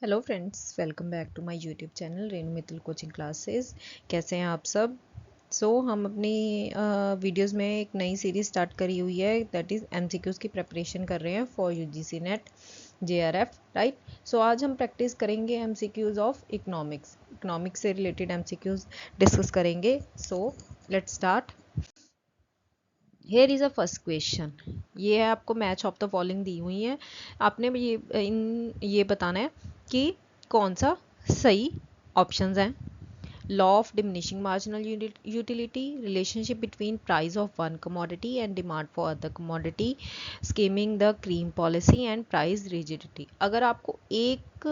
Hello friends, welcome back to my YouTube channel Renu Mittal coaching classes. कैसे हैं आप सब? हम अपनी वीडियोस में एक नई सीरीज स्टार्ट करी हुई है, दैट इज़ एमसीक्यूज़ की प्रिपरेशन कर रहे हैं for UGC net JRF, right. आज हम प्रैक्टिस करेंगे एमसीक्यूज़ ऑफ इकोनॉमिक्स से रिलेटेड एमसीक्यूज़ डिस्कस करेंगे। Let's start. Here is a first question. ये है, आपको मैच ऑफ द फॉलोइंग दी हुई है। आपने ये बताना है कि कौन सा सही ऑप्शंस हैं। Law of diminishing marginal utility, relationship between price of one commodity and demand for other commodity, skimming the cream policy and price rigidity. अगर आपको एक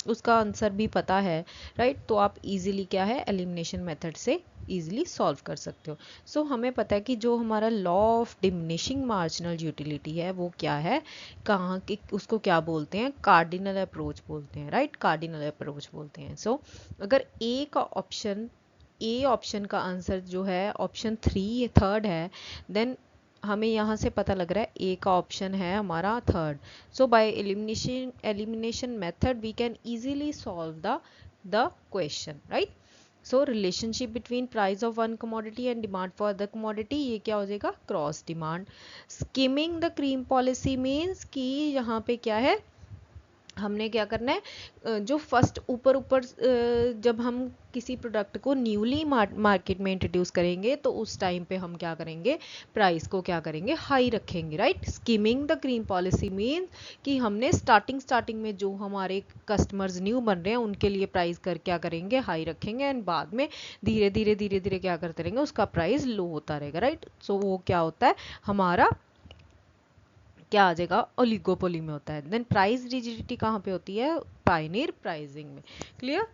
उसका आंसर भी पता है, राइट, तो आप इजीली क्या है, एलिमिनेशन मेथड से इजीली सॉल्व कर सकते हो। हमें पता है कि जो हमारा law of diminishing marginal utility है वो क्या है, कहाँ की, उसको क्या बोलते हैं, कार्डिनल अप्रोच बोलते हैं, राइट, कार्डिनल अप्रोच बोलते हैं। अगर ए ऑप्शन का आंसर जो है ऑप्शन थर्ड है, देन हमें यहाँ से पता लग रहा है ए का ऑप्शन है हमारा third. By elimination method we can easily solve the question, right. Relationship between price of one commodity and demand for other commodity, ये क्या हो जाएगा, cross demand. Skimming the cream policy means कि यहाँ पे क्या है, हमने क्या करना है, जो फर्स्ट ऊपर ऊपर जब हम किसी प्रोडक्ट को न्यूली मार्केट में इंट्रोड्यूस करेंगे तो उस टाइम पे हम क्या करेंगे, प्राइस को क्या करेंगे, हाई रखेंगे, right. Skimming the cream policy mean कि हमने स्टार्टिंग में जो हमारे कस्टमर्स न्यू बन रहे हैं उनके लिए प्राइस कर क्या करेंगे, हाई रखेंगे, एंड बाद में धीरे धीरे क्या करते रहेंगे, उसका प्राइस लो होता रहेगा, राइट। वो क्या होता है, हमारा क्या आ जाएगा, ओलिगोपोली में होता है। देन प्राइस रिजिडिटी कहाँ पे होती है, पायनियर प्राइसिंग में। Clear?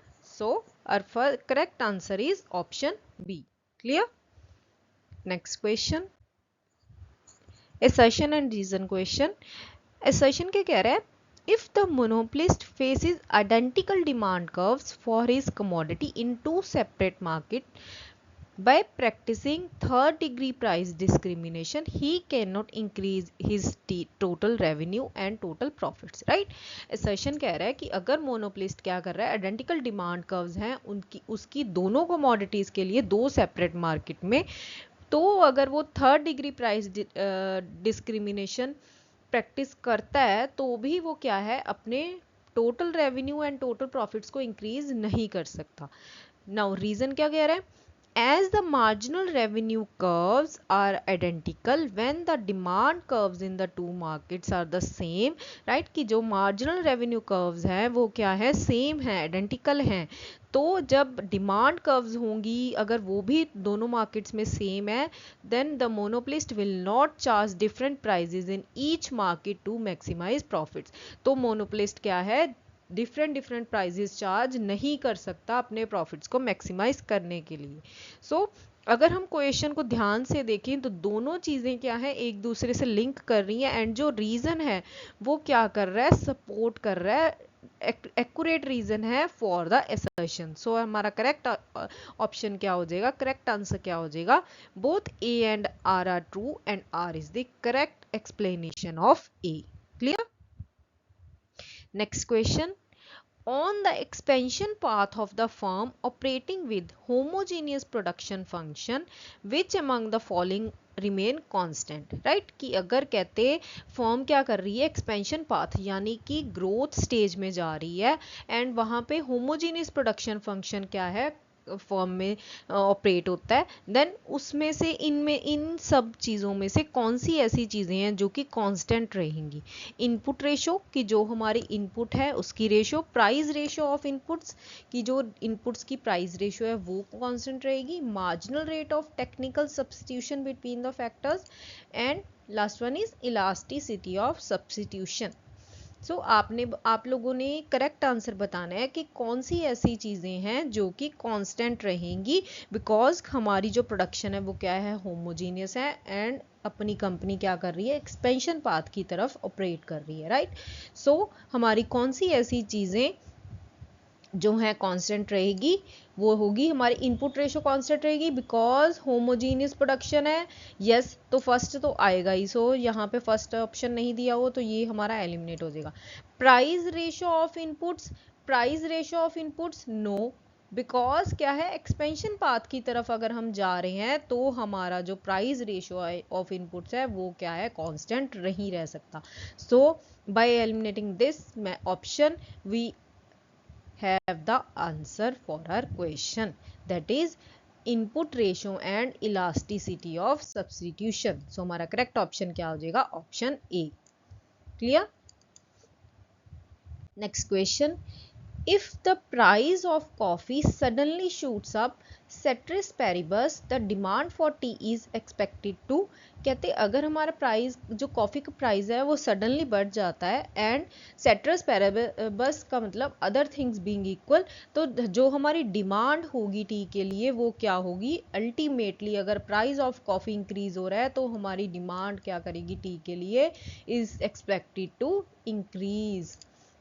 Our correct answer is option B. Clear? Next question, assertion and reason question. assertion क्या कह रहा है, if the monopolist faces identical demand curves for his commodity in two separate markets, by practicing third degree price discrimination he cannot increase his total revenue and total profits, right। assertion कह रहा है कि अगर monopolist क्या कर रहा है, identical demand curves हैं उनकी उसकी दोनों कमोडिटीज के लिए दो सेपरेट मार्केट में, तो अगर वो third degree price discrimination practice करता है तो भी वो क्या है, अपने total revenue and total profits को इंक्रीज नहीं कर सकता। नाउ रीजन क्या कह रहा है, as the marginal revenue curves are identical when the demand curves in the two markets are the same, right, कि जो marginal revenue curves हैं वो क्या है, सेम है, आइडेंटिकल हैं। तो जब डिमांड कर्व्स होंगी अगर वो भी दोनों मार्केट्स में सेम है, then the monopolist will not charge different prices in each market to maximise profits. तो मोनोपोलिस्ट क्या है, डिफरेंट प्राइजेस चार्ज नहीं कर सकता अपने प्रॉफिट्स को मैक्सिमाइज करने के लिए। अगर हम क्वेश्चन को ध्यान से देखें तो दोनों चीजें क्या है, एक दूसरे से लिंक कर रही हैं, एंड जो रीजन है वो क्या कर रहा है, सपोर्ट कर रहा है, एक्यूरेट रीजन है फॉर द असर्शन। हमारा करेक्ट ऑप्शन क्या हो जाएगा, करेक्ट आंसर क्या हो जाएगा, both A and R true and R is the correct explanation of A. Clear? Next question, on the expansion path of the firm operating with homogeneous production function, which among the following remain constant, right, कि अगर कहते firm क्या कर रही है, expansion path यानी कि growth stage में जा रही है, एंड वहां पे होमोजीनियस प्रोडक्शन फंक्शन क्या है, फर्म में ऑपरेट होता है, देन उसमें से इन सब चीज़ों में से कौन सी ऐसी चीज़ें हैं जो कि कांस्टेंट रहेंगी। इनपुट रेशो की जो हमारी इनपुट है उसकी ratio, price ratio of inputs की जो इनपुट्स की प्राइस रेशो है वो कांस्टेंट रहेगी, marginal rate of technical substitution between the factors, and last one is elasticity of substitution. आप लोगों ने करेक्ट आंसर बताना है कि कौन सी ऐसी चीज़ें हैं जो कि कांस्टेंट रहेंगी, बिकॉज हमारी जो प्रोडक्शन है वो क्या है, होमोजीनियस है, एंड अपनी कंपनी क्या कर रही है, एक्सपेंशन पाथ की तरफ ऑपरेट कर रही है, राइट। हमारी कौन सी ऐसी चीज़ें जो है कांस्टेंट रहेगी वो होगी हमारी इनपुट रेशो कांस्टेंट रहेगी बिकॉज होमोजीनियस प्रोडक्शन है। यस, तो फर्स्ट तो आएगा ही, सो यहाँ पे फर्स्ट ऑप्शन नहीं दिया हो तो ये हमारा एलिमिनेट हो जाएगा। Price ratio of inputs, price ratio of inputs no, because क्या है एक्सपेंशन पाथ की तरफ अगर हम जा रहे हैं तो हमारा जो प्राइस रेशो ऑफ इनपुट्स है वो क्या है कांस्टेंट नहीं रह सकता। सो बाय एलिमिनेटिंग दिस मैं option we have the answer for our question, that is input ratio and elasticity of substitution. So हमारा correct option क्या हो जाएगा option A. Clear? Next question. If the price of coffee suddenly shoots up, ceteris paribus, the demand for tea is expected to, कहते अगर हमारा price जो coffee का price है वो सडनली बढ़ जाता है एंड ceteris paribus का मतलब अदर थिंग्स बीइंग इक्वल, तो जो हमारी डिमांड होगी टी के लिए वो क्या होगी अल्टीमेटली, अगर प्राइस ऑफ कॉफ़ी इंक्रीज हो रहा है तो हमारी डिमांड क्या करेगी टी के लिए इज एक्सपेक्टेड टू इंक्रीज,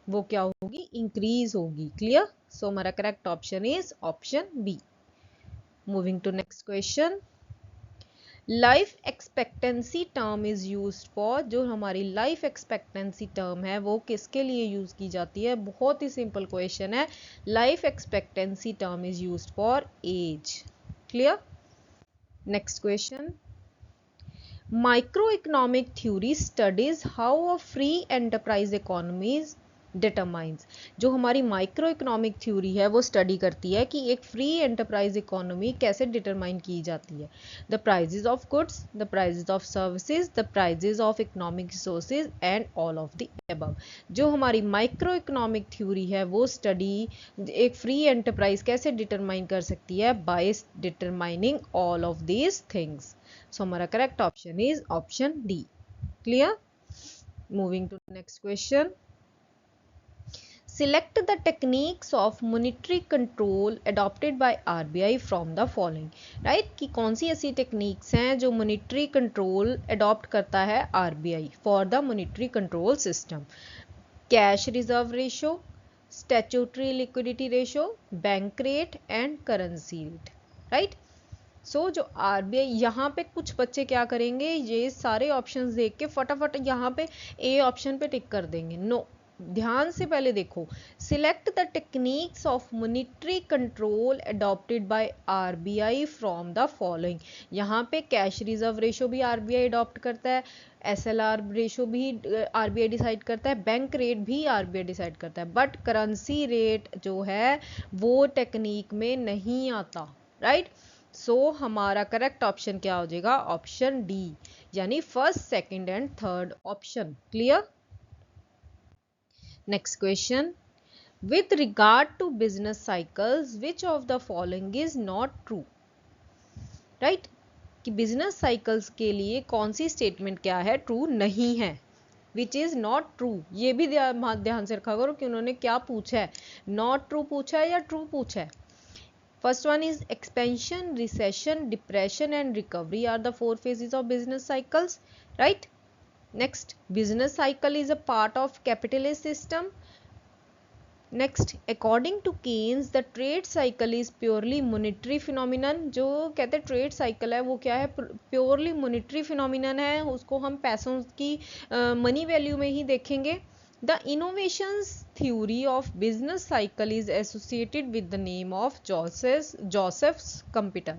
वो क्या होगी इंक्रीज होगी। क्लियर? सो हमारा correct option is option B. Moving to next question. Life expectancy term is used for, जो हमारी लाइफ एक्सपेक्टेंसी टर्म है वो किसके लिए यूज की जाती है? बहुत ही सिंपल क्वेश्चन है। Life expectancy term is used for age. Clear? Next question. Microeconomic theory studies how a free enterprise economies determines, जो हमारी माइक्रो इकोनॉमिक थ्योरी है वो स्टडी करती है कि एक फ्री एंटरप्राइज इकोनॉमी कैसे डिटरमाइन की जाती है। The prices of goods, the prices of services, the prices of economic resources and all of the above. जो हमारी माइक्रो इकोनॉमिक थ्योरी है वो स्टडी एक फ्री एंटरप्राइज कैसे डिटरमाइन कर सकती है by determining all of these things. So हमारा correct option is option D. Clear? Moving to next question. Select the techniques of monetary control adopted by RBI from the following. Right? कि कौन सी ऐसी techniques हैं जो monetary control adopt करता है RBI for the monetary control system. Cash reserve ratio, statutory liquidity ratio, bank rate and currency rate. Right? सो जो RBI यहाँ पे कुछ बच्चे क्या करेंगे, ये सारे ऑप्शंस देख के फटाफट यहाँ पे ए ऑप्शन पे टिक कर देंगे। नो, ध्यान से पहले देखो। Select the techniques of monetary control adopted by RBI from the following. यहाँ पे कैश रिजर्व रेशो भी RBI अडॉप्ट करता है, SLR रेशो भी RBI डिसाइड करता है, बैंक रेट भी RBI डिसाइड करता है, बट करेंसी रेट जो है वो टेक्निक में नहीं आता। राइट? सो हमारा करेक्ट ऑप्शन क्या हो जाएगा? ऑप्शन डी, यानी first, second and third option. Clear? Next question. With regard to business cycles which of the following is not true? Right? कि बिजनेस साइकिल्स के लिए कौन सी स्टेटमेंट क्या है ट्रू नहीं है, विच इज नॉट ट्रू। ये भी ध्यान से रखा करो कि उन्होंने क्या पूछा है, नॉट ट्रू पूछा है या ट्रू पूछा है। First one is expansion, recession, depression and recovery are the four phases of business cycles, right? Next, business cycle is a part of capitalist system. Next, according to Keynes, the trade cycle is purely monetary phenomenon. जो कहते हैं trade cycle है वो क्या है? Purely monetary phenomenon है, उसको हम पैसों की मनी वैल्यू में ही देखेंगे। The innovations theory of business cycle is associated with the name of Joseph's computer.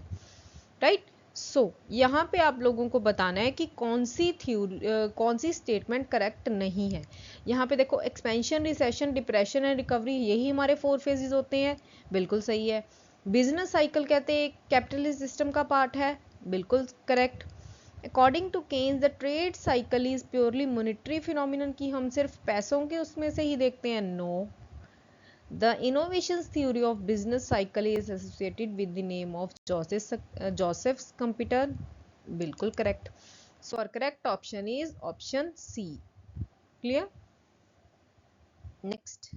Right? So यहाँ पे आप लोगों को बताना है कि कौन सी थ्योरी कौन सी स्टेटमेंट करेक्ट नहीं है। यहाँ पे देखो expansion, recession, depression and recovery, यही हमारे 4 फेजेस होते हैं। बिल्कुल सही है। बिजनेस साइकिल कहते हैं कैपिटलिस्ट सिस्टम का पार्ट है। बिल्कुल correct. According to Keynes the trade cycle is purely monetary phenomenon, की हम सिर्फ पैसों के उसमें से ही देखते हैं। No, the innovations theory of business cycle is associated with the name of Joseph Schumpeter. बिल्कुल correct. So our correct option is option C. Clear? Next,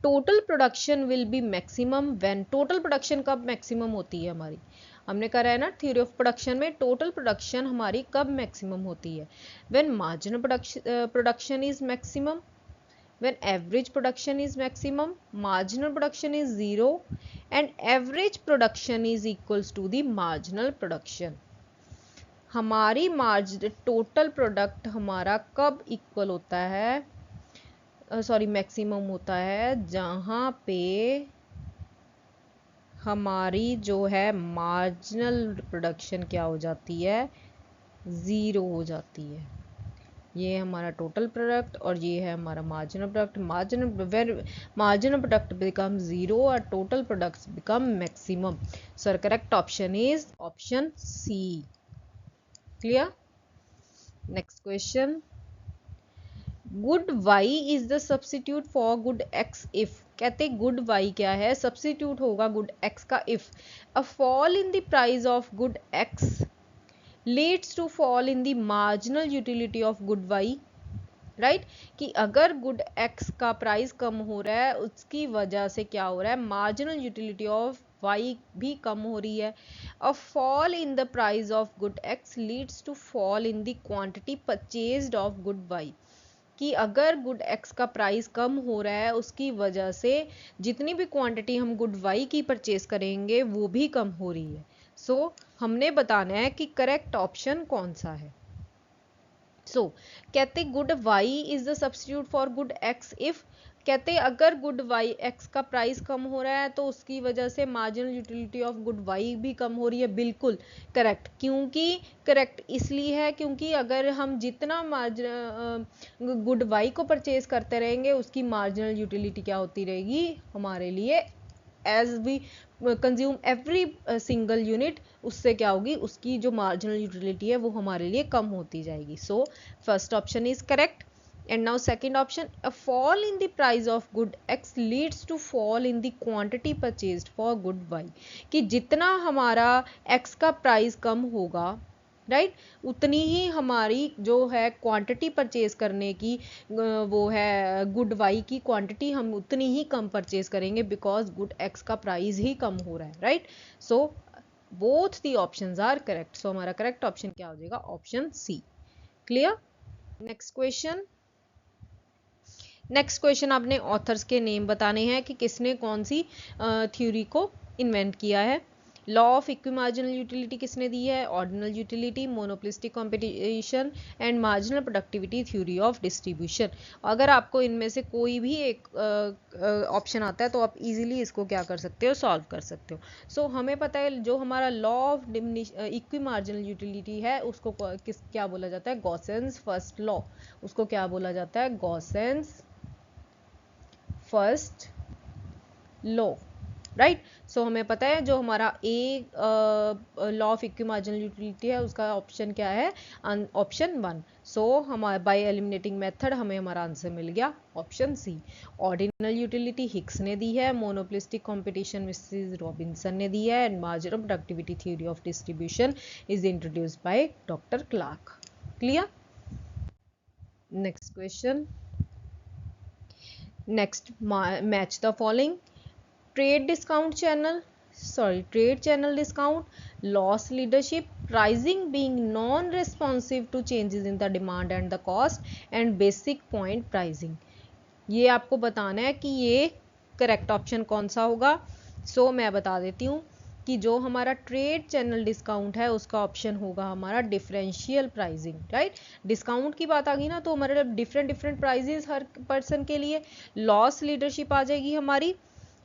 total production will be maximum when, total production कब maximum होती है हमारी? हमने करा है ना theory of production में, टोटल प्रोडक्शन हमारी कब मैक्सिमम होती है? When marginal production is maximum, when average production is maximum, marginal production is 0 and average production is equals to the marginal production. हमारी टोटल प्रोडक्ट हमारा कब इक्वल होता है, सॉरी मैक्सिमम होता है, जहाँ पे हमारी जो है मार्जिनल प्रोडक्शन क्या हो जाती है, 0 हो जाती है. ये हमारा टोटल प्रोडक्ट और ये है हमारा marginal product. Marginal product become 0 और total products become maximum. So correct option is option C. Clear. Next question. Good Y is the substitute for good X if. कहते गुड वाई क्या है, substitute होगा good x का if a fall in the price of good X leads to fall in the marginal utility of good y. Right कि अगर good x का price कम हो रहा है उसकी वजह से क्या हो रहा है, मार्जिनल यूटिलिटी ऑफ y भी कम हो रही है. A fall in the price of good x leads to fall in the quantity purchased of good y. कि अगर गुड x का प्राइस कम हो रहा है उसकी वजह से जितनी भी क्वांटिटी हम गुड y की परचेज करेंगे वो भी कम हो रही है. सो हमने बताना है कि करेक्ट ऑप्शन कौन सा है. सो कहते good y is the substitute for good x if. कहते अगर गुड y x का प्राइस कम हो रहा है तो उसकी वजह से marginal utility of good y भी कम हो रही है. बिल्कुल करेक्ट. क्योंकि करेक्ट इसलिए है क्योंकि अगर हम जितना गुड y को परचेज करते रहेंगे उसकी मार्जिनल यूटिलिटी क्या होती रहेगी हमारे लिए, as we consume every single unit, उससे क्या होगी, उसकी जो मार्जिनल यूटिलिटी है वो हमारे लिए कम होती जाएगी. So first option is correct. And now second option. A fall in the price of good x leads to fall in the quantity purchased for good y. कि जितना हमारा x का प्राइस कम होगा राइट उतनी ही हमारी जो है क्वांटिटी परचेज करने की वो है गुड वाई की क्वांटिटी हम उतनी ही कम परचेज करेंगे बिकॉज गुड एक्स का प्राइस ही कम हो रहा है. Right. So both the options are correct. So हमारा करेक्ट ऑप्शन क्या हो जाएगा, option C. Clear. Next question. Next question आपने ऑथर्स के नेम बताने हैं कि किसने कौन सी थ्योरी को इन्वेंट किया है. लॉ ऑफ इक्विमार्जिनल यूटिलिटी किसने दी है, ordinal utility, monopolistic competition and marginal productivity theory of distribution. अगर आपको इनमें से कोई भी एक ऑप्शन आता है तो आप इजीली इसको क्या कर सकते हो, सॉल्व कर सकते हो. सो हमें पता है जो हमारा लॉ ऑफ इक्विमार्जिनल यूटिलिटी है उसको क्या बोला जाता है, गॉसेंस फर्स्ट लॉ. उसको क्या बोला जाता है, गॉसेंस फर्स्ट लॉ. राइट. सो हमें पता है जो हमारा ए लॉ ऑफ इक्विमार्जिनल यूटिलिटी है उसका ऑप्शन क्या है, ऑप्शन 1. सो हमारे बाय एलिमिनेटिंग मेथड हमें हमारा आंसर मिल गया option C. Ordinal utility Hicks ने दी है, मोनोपोलिस्टिक कंपटीशन मिसेस रॉबिन्सन ने दी है and marginal productivity theory of distribution is introduced by doctor Clark. Clear. Next question. Next match the following. Trade channel discount, loss leadership, pricing being non-responsive to changes in the demand and the cost, and basic point pricing. ये आपको बताना है कि ये correct option कौन सा होगा. सो मैं बता देती हूँ कि जो हमारा ट्रेड चैनल डिस्काउंट है उसका ऑप्शन होगा हमारा डिफरेंशियल प्राइसिंग. राइट. डिस्काउंट की बात आ गई ना तो हमारे डिफरेंट प्राइजेस हर पर्सन के लिए. लॉस लीडरशिप आ जाएगी हमारी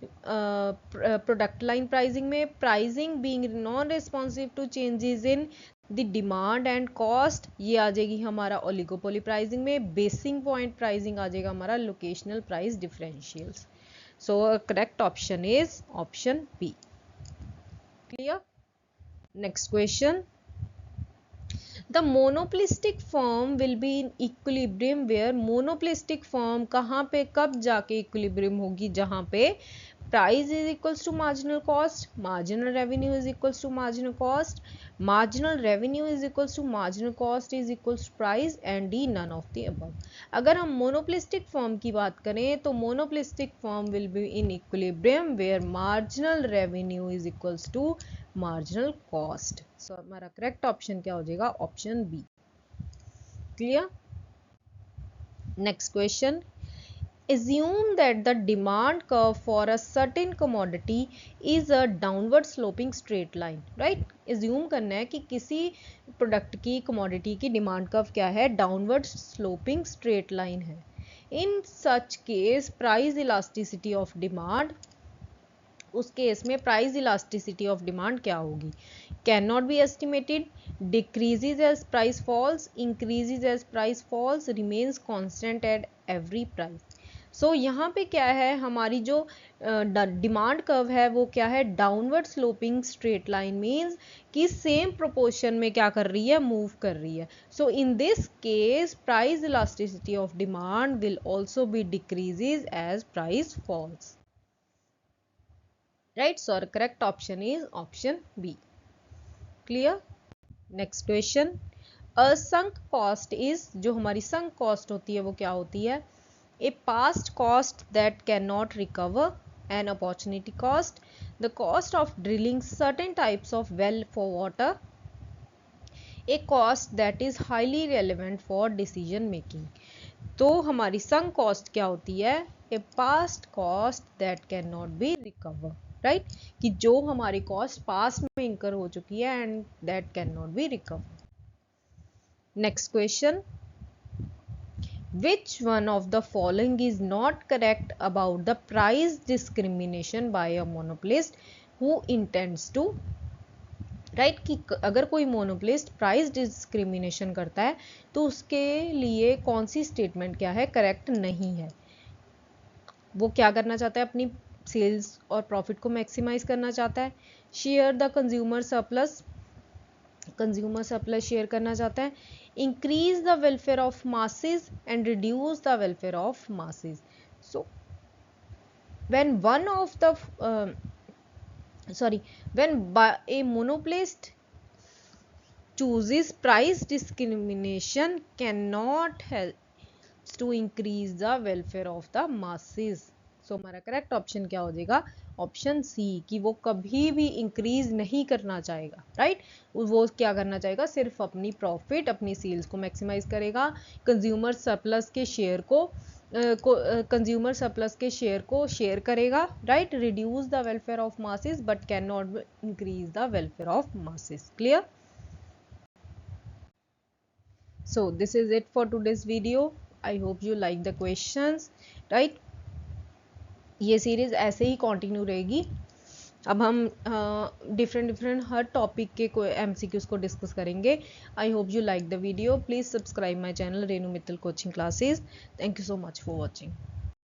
प्रोडक्ट लाइन प्राइसिंग में. Pricing being non responsive to changes in the demand and cost ये आ जाएगी हमारा ओलिगोपोली प्राइसिंग में. बेसिक पॉइंट प्राइसिंग आ जाएगा हमारा locational price differentials. So correct option is option B. Clear. Next question. The monopolistic firm will be in equilibrium where monopolistic firm कहाँ पे कब जाके equilibrium होगी, जहाँ पे price is equals to marginal cost, marginal revenue is equals to marginal cost, marginal revenue is equals to marginal cost is equals to price and D none of the above. अगर हम monopolistic firm की बात करें तो monopolistic firm will be in equilibrium where marginal revenue is equals to marginal cost. So हमारा correct option क्या हो जाएगा, option B. Clear. Next question. assume that the demand curve for a certain commodity is a downward sloping straight line, right? assume करना है कि किसी product की commodity की demand curve क्या है, downward sloping straight line है. in such case price elasticity of demand, उस केस में प्राइस इलास्टिसिटी ऑफ डिमांड क्या होगी, can not be estimated, decreases as price falls, increases as price falls, remains constant at every price. So यहाँ पे क्या है, हमारी जो डिमांड कर्व है वो क्या है, downward sloping straight line, means कि सेम प्रोपोर्शन में क्या कर रही है, मूव कर रही है. So in this case price elasticity of demand will also be decreases as price falls. Right, so our correct option is option B. Clear? Next question. A sunk cost is, जो हमारी sunk cost होती है वो क्या होती है, a past cost that cannot recover, an opportunity cost, the cost of drilling certain types of well for water, a cost that is highly relevant for decision making. तो हमारी sunk cost क्या होती है, a past cost that cannot be recovered. Right कि जो हमारी cost past में इंकर हो चुकी है and that can not be recover. Next question, which one of the following is not correct about the price discrimination by a monopolist who intends to, right कि अगर कोई मोनोपोलिस्ट प्राइस डिस्क्रिमिनेशन करता है तो उसके लिए कौन सी स्टेटमेंट क्या है, करेक्ट नहीं है. वो क्या करना चाहता है, अपनी सेल्स और प्रॉफिट को मैक्सिमाइज करना चाहता है, share the consumer surplus share करना चाहता है, increase the welfare of masses and reduce the welfare of masses. So when one of the when a monopolist chooses price discrimination cannot help to increase the welfare of the masses. सो हमारा correct option क्या हो जाएगा, option सी, कि वो कभी भी increase नहीं करना चाहेगा. राइट वो क्या करना चाहेगा, सिर्फ अपनी प्रॉफिट, अपनी सेल्स को मैक्सिमाइज करेगा, कंज्यूमर सरप्लस के शेयर को शेयर करेगा. Right reduce the welfare of masses but can not increase the welfare of masses. Clear? So this is it for today's video. I hope you like the questions. Right ये series ऐसे ही continue रहेगी. अब हम different हर topic के कोई MCQs को discuss करेंगे. I hope you like the video. Please subscribe my channel Renu Mittal coaching classes. Thank you so much for watching.